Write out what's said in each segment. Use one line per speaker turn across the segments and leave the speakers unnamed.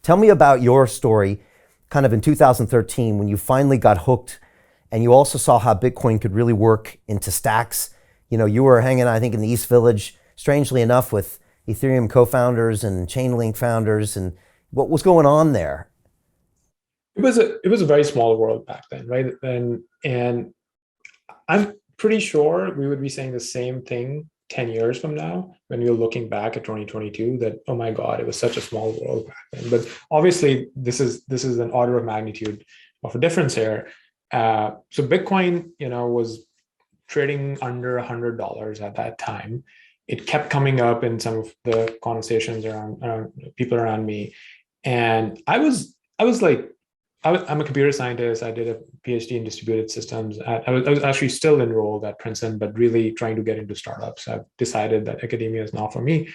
Tell me about your story kind of in 2013 when you finally got hooked and you also saw how Bitcoin could really work into stacks. You were hanging, I think, in the East Village, strangely enough, with Ethereum co-founders and Chainlink founders. And what was going on there?
It was a very small world back then, right? And I'm pretty sure we would be saying the same thing 10 years from now when we're looking back at 2022, that, oh my God, it was such a small world back then. But obviously this is an order of magnitude of a difference here. So Bitcoin, was trading under $100 at that time. It kept coming up in some of the conversations around people around me. And I was like, I'm a computer scientist. I did a PhD in distributed systems. I was actually still enrolled at Princeton, but really trying to get into startups. I've decided that academia is not for me.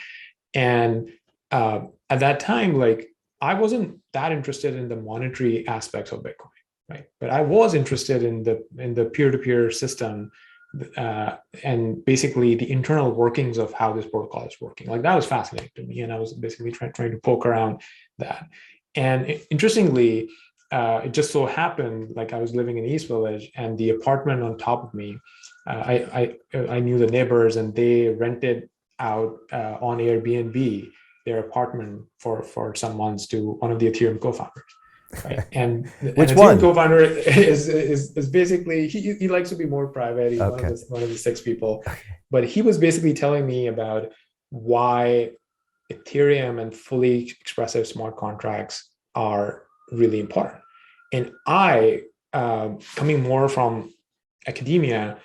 And at that time, like, I wasn't that interested in the monetary aspects of Bitcoin, right? But I was interested in the peer-to-peer system, and basically the internal workings of how this protocol is working. Like, that was fascinating to me, and I was basically trying to poke around that. And interestingly, it just so happened, like, I was living in East Village, and the apartment on top of me, I knew the neighbors, and they rented out on Airbnb their apartment for some months to one of the Ethereum co-founders. Right. And
Which
Ethereum
one?
co-founder is basically, he likes to be more private. He's
Okay.
one of the six people, but he was basically telling me about why Ethereum and fully expressive smart contracts are really important. And I, coming more from academia,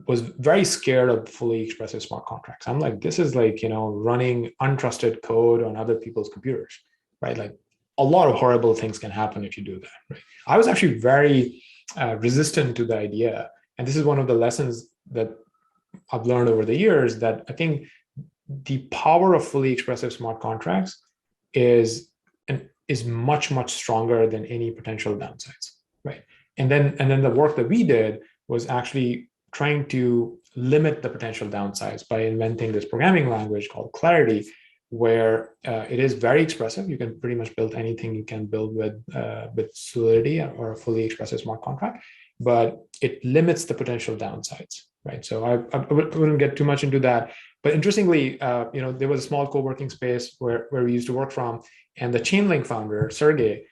was very scared of fully expressive smart contracts. I'm like, this is like, running untrusted code on other people's computers, right? Like, a lot of horrible things can happen if you do that, right? I was actually very resistant to the idea. And this is one of the lessons that I've learned over the years, that I think the power of fully expressive smart contracts is is much, much stronger than any potential downsides, right? And then the work that we did was actually trying to limit the potential downsides by inventing this programming language called Clarity, where it is very expressive. You can pretty much build anything you can build with Solidity or a fully expressive smart contract, but it limits the potential downsides, right? So I wouldn't get too much into that. But interestingly, there was a small co-working space where we used to work from, and the Chainlink founder, Sergey,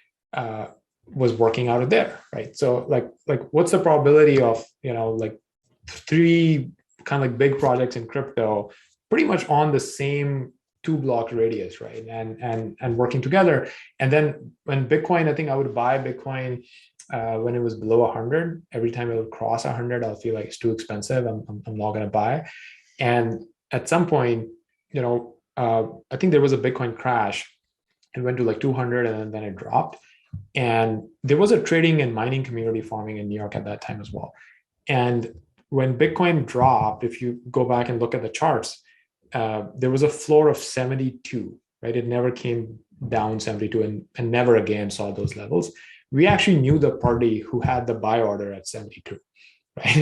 was working out of there, right? So like what's the probability of, like, three kind of like big projects in crypto pretty much on the same 2 block radius, right? And working together. And then when Bitcoin, I think I would buy Bitcoin when it was below 100. Every time it would cross 100, I'll feel like it's too expensive. I'm not going to buy. And at some point, I think there was a Bitcoin crash. It went to like 200, and then it dropped. And there was a trading and mining community forming in New York at that time as well. And when Bitcoin dropped, if you go back and look at the charts, there was a floor of 72, right? It never came down 72, and never again saw those levels. We actually knew the party who had the buy order at 72. Right?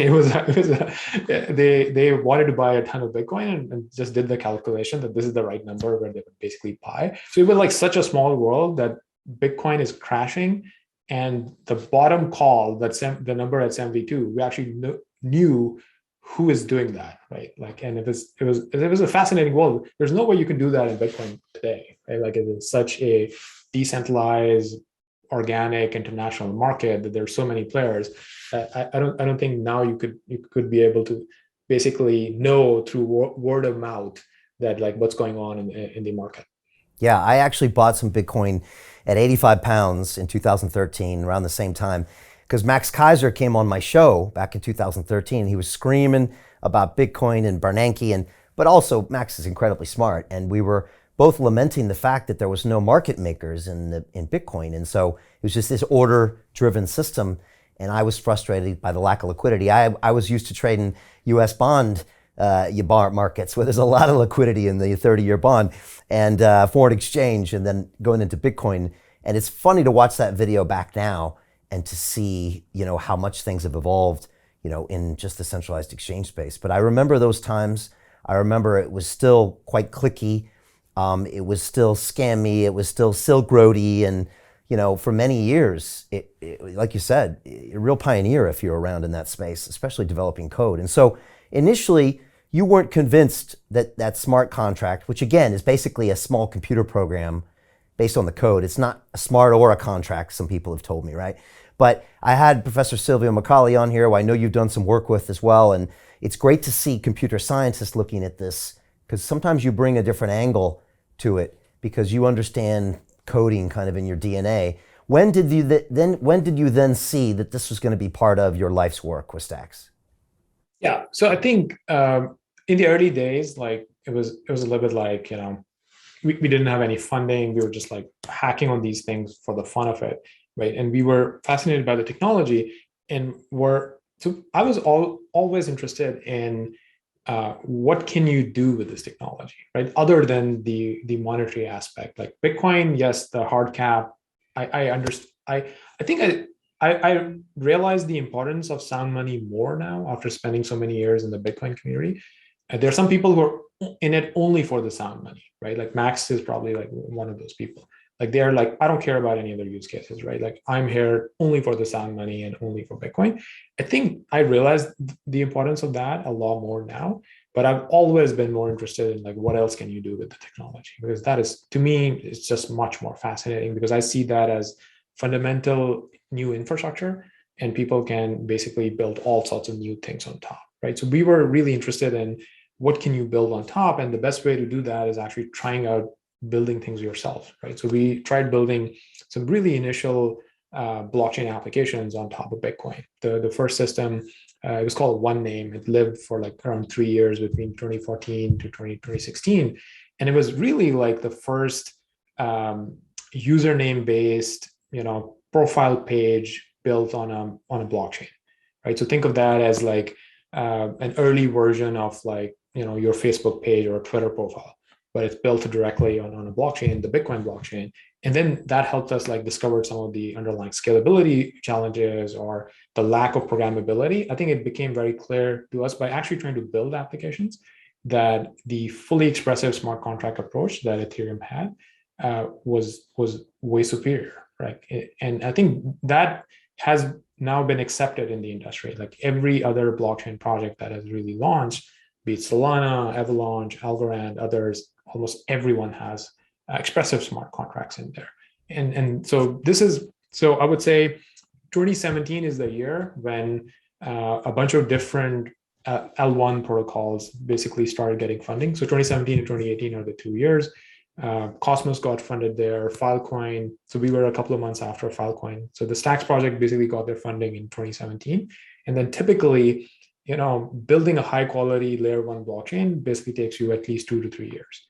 They wanted to buy a ton of Bitcoin, and just did the calculation that this is the right number where they would basically buy. So it was like such a small world that Bitcoin is crashing, and the bottom call, that's the number at 72, we actually knew who is doing that, right? Like, and it was a fascinating world. There's no way you can do that in Bitcoin today, right? Like, it is such a decentralized, organic international market that there's so many players. I don't think now you could be able to basically know through word of mouth that, like, what's going on in the market.
Yeah, I actually bought some Bitcoin at 85 pounds in 2013, around the same time, because Max Kaiser came on my show back in 2013. He was screaming about Bitcoin and Bernanke, but also Max is incredibly smart, and we were both lamenting the fact that there was no market makers in Bitcoin, and so it was just this order-driven system. And I was frustrated by the lack of liquidity. I was used to trading U.S. bond markets where there's a lot of liquidity in the 30-year bond, and foreign exchange, and then going into Bitcoin. And it's funny to watch that video back now and to see, how much things have evolved, in just the centralized exchange space. But I remember those times. I remember it was still quite cliquey. It was still scammy. It was still Silk Roady, and for many years, like you said, a real pioneer if you're around in that space, especially developing code. And so initially, you weren't convinced that that smart contract, which again is basically a small computer program based on the code. It's not a smart or a contract, some people have told me, right? But I had Professor Silvio Macaulay on here, who I know you've done some work with as well. And it's great to see computer scientists looking at this, because sometimes you bring a different angle to it because you understand coding kind of in your DNA. When did you then see that this was going to be part of your life's work with Stacks?
Yeah. So I think in the early days, like it was a little bit like, we didn't have any funding. We were just like hacking on these things for the fun of it, right? And we were fascinated by the technology, and I was always interested in what can you do with this technology, right? Other than the monetary aspect, like Bitcoin, yes, the hard cap. I understand. I think I realize the importance of sound money more now after spending so many years in the Bitcoin community. There are some people who are in it only for the sound money, right? Like Max is probably like one of those people. Like they're like, I don't care about any other use cases, right? Like I'm here only for the sound money and only for Bitcoin. I think I realized the importance of that a lot more now, but I've always been more interested in like, what else can you do with the technology? Because that is, to me, it's just much more fascinating, because I see that as fundamental new infrastructure, and people can basically build all sorts of new things on top, right? So we were really interested in what can you build on top, and the best way to do that is actually trying out building things yourself, right? So we tried building some really initial blockchain applications on top of Bitcoin. The first system, it was called One Name. It lived for like around 3 years between 2014 to 2016, and it was really like the first username based, profile page built on a blockchain, right? So think of that as like an early version of like your Facebook page or a Twitter profile, but it's built directly on a blockchain, the Bitcoin blockchain. And then that helped us like discover some of the underlying scalability challenges or the lack of programmability. I think it became very clear to us by actually trying to build applications that the fully expressive smart contract approach that Ethereum had was way superior, right? And I think that has now been accepted in the industry. Like every other blockchain project that has really launched, be it Solana, Avalanche, Algorand, others, almost everyone has expressive smart contracts in there. And so I would say 2017 is the year when a bunch of different L1 protocols basically started getting funding. So 2017 and 2018 are the 2 years. Cosmos got funded there, Filecoin. So we were a couple of months after Filecoin. So the Stacks project basically got their funding in 2017. And then typically, building a high quality layer one blockchain basically takes you at least 2 to 3 years.